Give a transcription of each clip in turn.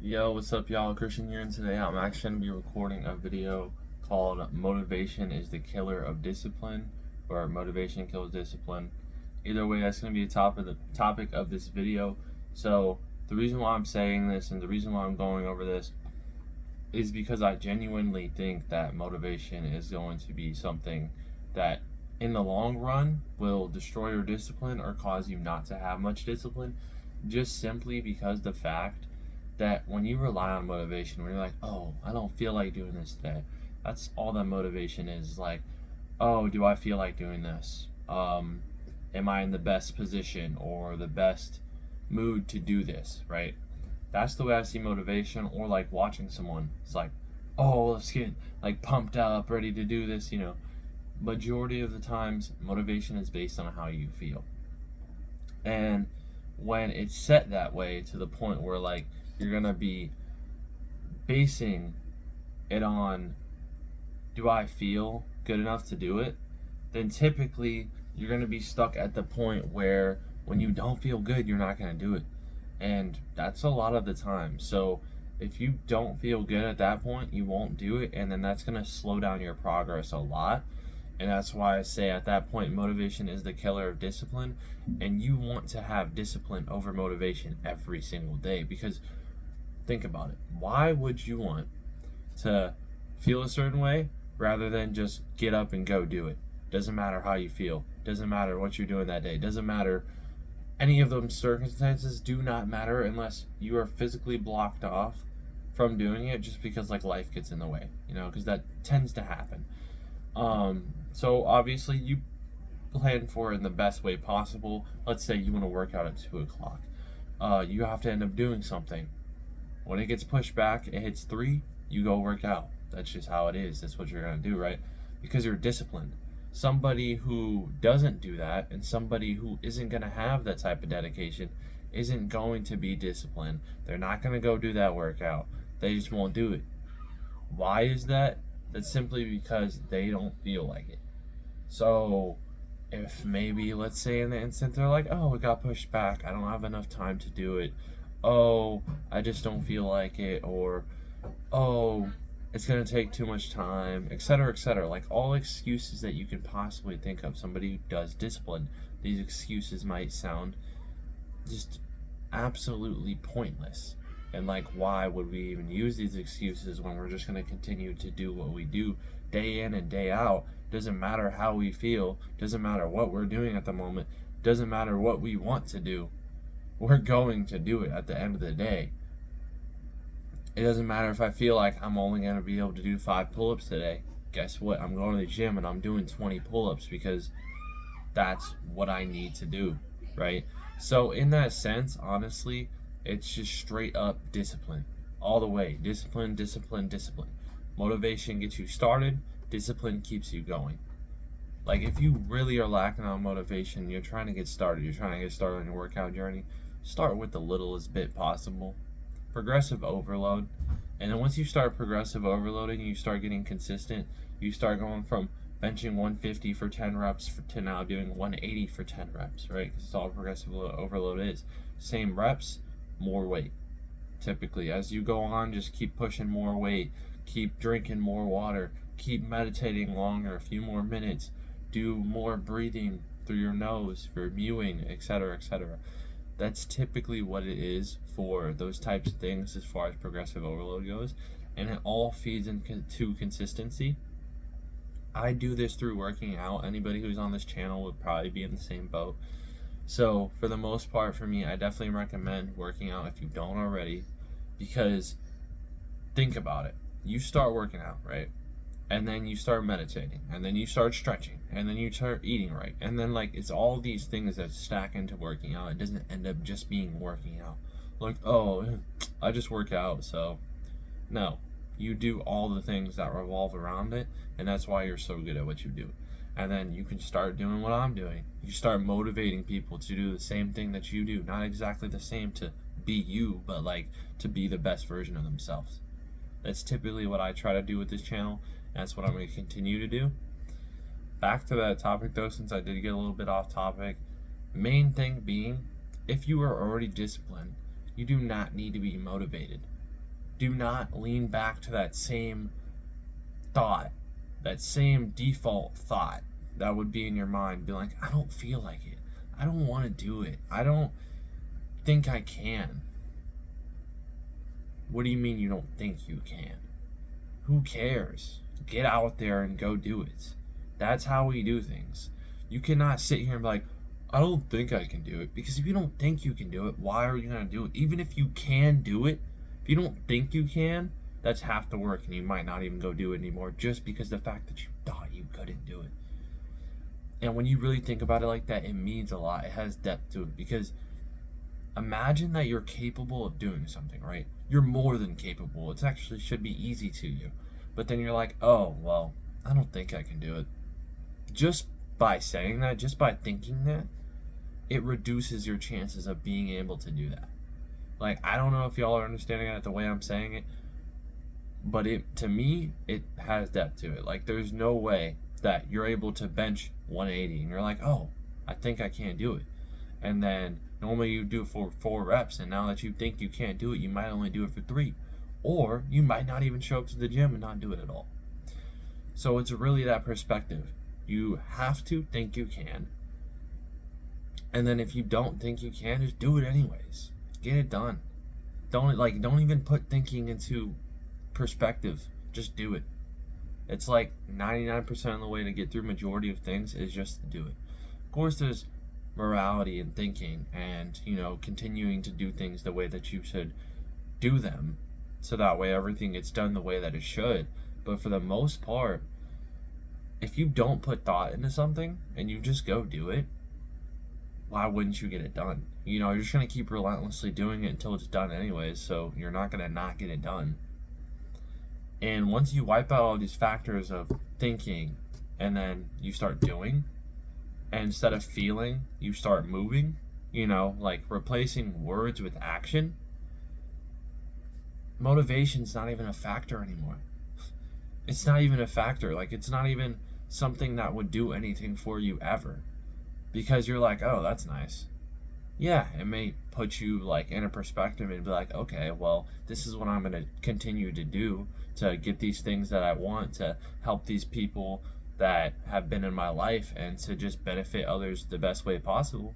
Yo, what's up, y'all? Christian here, and today I'm actually going to be recording a video called Motivation is the Killer of Discipline, or Motivation Kills Discipline. Either way, that's going to be the topic of this video. So, the reason why I'm saying this and the reason why I'm going over this is because I genuinely think that motivation is going to be something that, in the long run, will destroy your discipline or cause you not to have much discipline, just simply because the fact that when you rely on motivation, when you're like, oh, I don't feel like doing this today, that's all that motivation is. Like, oh, do I feel like doing this? Am I in the best position or the best mood to do this, right? That's the way I see motivation. Or like watching someone, it's like, oh, let's get like pumped up, ready to do this, Majority of the times, motivation is based on how you feel. And when it's set that way to the point where like you're gonna be basing it on, do I feel good enough to do it, then typically you're gonna be stuck at the point where when you don't feel good, you're not gonna do it. And that's a lot of the time. So if you don't feel good at that point, you won't do it, and then that's gonna slow down your progress a lot. And that's why I say at that point, motivation is the killer of discipline. And you want to have discipline over motivation every single day. Because think about it. Why would you want to feel a certain way rather than just get up and go do it? Doesn't matter how you feel. Doesn't matter what you're doing that day. Doesn't matter. Any of those circumstances do not matter unless you are physically blocked off from doing it just because like life gets in the way, because that tends to happen. So obviously you plan for it in the best way possible. Let's say you want to work out at 2 o'clock. You have to end up doing something. When it gets pushed back, it hits 3, you go work out. That's just how it is. That's what you're going to do, right? Because you're disciplined. Somebody who doesn't do that and somebody who isn't going to have that type of dedication isn't going to be disciplined. They're not going to go do that workout. They just won't do it. Why is that? That's simply because they don't feel like it. So if maybe, let's say in the instant, they're like, oh, it got pushed back, I don't have enough time to do it, oh, I just don't feel like it, or oh, it's going to take too much time, etc., etc. Like all excuses that you can possibly think of, somebody who does discipline, these excuses might sound just absolutely pointless. And like, why would we even use these excuses when we're just going to continue to do what we do day in and day out? Doesn't matter how we feel, doesn't matter what we're doing at the moment, doesn't matter what we want to do. We're going to do it at the end of the day. It doesn't matter if I feel like I'm only going to be able to do 5 pull-ups today. Guess what? I'm going to the gym and I'm doing 20 pull-ups because that's what I need to do, right? So in that sense, honestly, it's just straight up discipline. All the way. Discipline, discipline, discipline. Motivation gets you started. Discipline keeps you going. Like if you really are lacking on motivation, you're trying to get started. You're trying to get started on your workout journey. Start with the littlest bit possible. Progressive overload. And then once you start progressive overloading, you start getting consistent. You start going from benching 150 for 10 reps to now doing 180 for 10 reps, right? Because it's all progressive overload is. Same reps, more weight. Typically, as you go on, just keep pushing more weight, keep drinking more water, keep meditating longer, a few more minutes, do more breathing through your nose for mewing, etc., etc. That's typically what it is for those types of things as far as progressive overload goes, and it all feeds into consistency. I do this through working out. Anybody who's on this channel would probably be in the same boat. So for the most part, for me, I definitely recommend working out if you don't already, because think about it. You start working out, right? And then you start meditating, and then you start stretching, and then you start eating right. And then like it's all these things that stack into working out. It doesn't end up just being working out. Like, oh, I just work out, so no. You do all the things that revolve around it, and that's why you're so good at what you do. And then you can start doing what I'm doing. You start motivating people to do the same thing that you do. Not exactly the same to be you, but like to be the best version of themselves. That's typically what I try to do with this channel. And that's what I'm going to continue to do. Back to that topic though, since I did get a little bit off topic. Main thing being, if you are already disciplined, you do not need to be motivated. do not lean back to that same thought, that same default thought that would be in your mind. Be like, I don't feel like it. I don't want to do it. I don't think I can. What do you mean you don't think you can? Who cares? Get out there and go do it. That's how we do things. You cannot sit here and be like, I don't think I can do it. Because if you don't think you can do it, why are you going to do it? Even if you can do it, if you don't think you can, that's half the work, and you might not even go do it anymore just because the fact that you thought you couldn't do it. And when you really think about it like that, it means a lot. It has depth to it, because imagine that you're capable of doing something, right? You're more than capable. It actually should be easy to you. But then you're like, oh, well, I don't think I can do it. Just by saying that, just by thinking that, it reduces your chances of being able to do that. Like, I don't know if y'all are understanding it the way I'm saying it, but to me, it has depth to it. Like, there's no way that you're able to bench 180 and you're like, oh, I think I can't do it. And then normally you do it for 4 reps, and now that you think you can't do it, you might only do it for 3. Or you might not even show up to the gym and not do it at all. So it's really that perspective. You have to think you can. And then if you don't think you can, just do it anyways. Get it done. Don't even put thinking into perspective. Just do it. It's like 99% of the way to get through majority of things is just to do it. Of course, there's morality and thinking and, continuing to do things the way that you should do them, so that way everything gets done the way that it should. But for the most part, if you don't put thought into something and you just go do it, why wouldn't you get it done? You're just going to keep relentlessly doing it until it's done anyways, so you're not going to not get it done. And once you wipe out all these factors of thinking and then you start doing, and instead of feeling, you start moving, like replacing words with action, motivation's not even a factor anymore. It's not even a factor. Like, it's not even something that would do anything for you ever. Because you're like, oh, that's nice. Yeah, it may put you like in a perspective and be like, okay, well, this is what I'm going to continue to do to get these things that I want, to help these people that have been in my life, and to just benefit others the best way possible.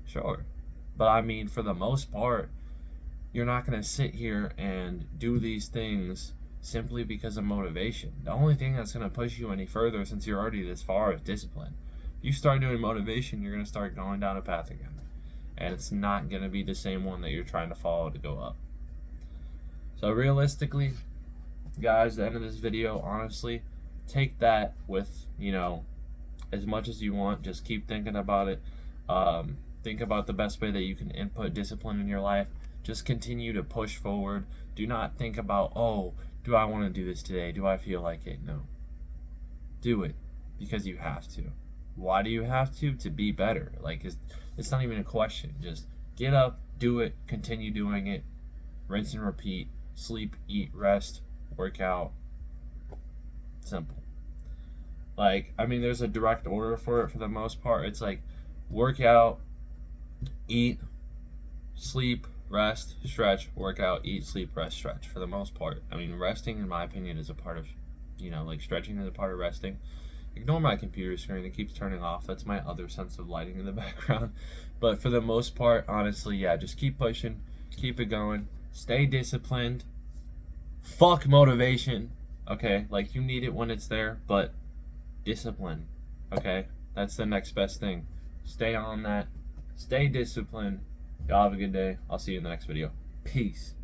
Sure. But I mean, for the most part, you're not going to sit here and do these things simply because of motivation. The only thing that's going to push you any further, since you're already this far, is discipline. If you start doing motivation, you're going to start going down a path again. And it's not going to be the same one that you're trying to follow to go up. So realistically, guys, the end of this video, honestly, take that with, as much as you want. Just keep thinking about it. Think about the best way that you can input discipline in your life. Just continue to push forward. Do not think about, oh, do I want to do this today? Do I feel like it? No. Do it because you have to. Why do you have to? To be better. Like, it's not even a question. Just get up, do it, continue doing it, rinse and repeat, sleep, eat, rest, work out. Simple. Like, I mean, there's a direct order for it for the most part. It's like work out, eat, sleep, rest, stretch, work out, eat, sleep, rest, stretch for the most part. I mean, resting, in my opinion, is a part of, like stretching is a part of resting. Ignore my computer screen. It keeps turning off. That's my other sense of lighting in the background. But for the most part, honestly, yeah, just keep pushing. Keep it going. Stay disciplined. Fuck motivation. Okay? Like, you need it when it's there, but discipline. Okay? That's the next best thing. Stay on that. Stay disciplined. Y'all have a good day. I'll see you in the next video. Peace.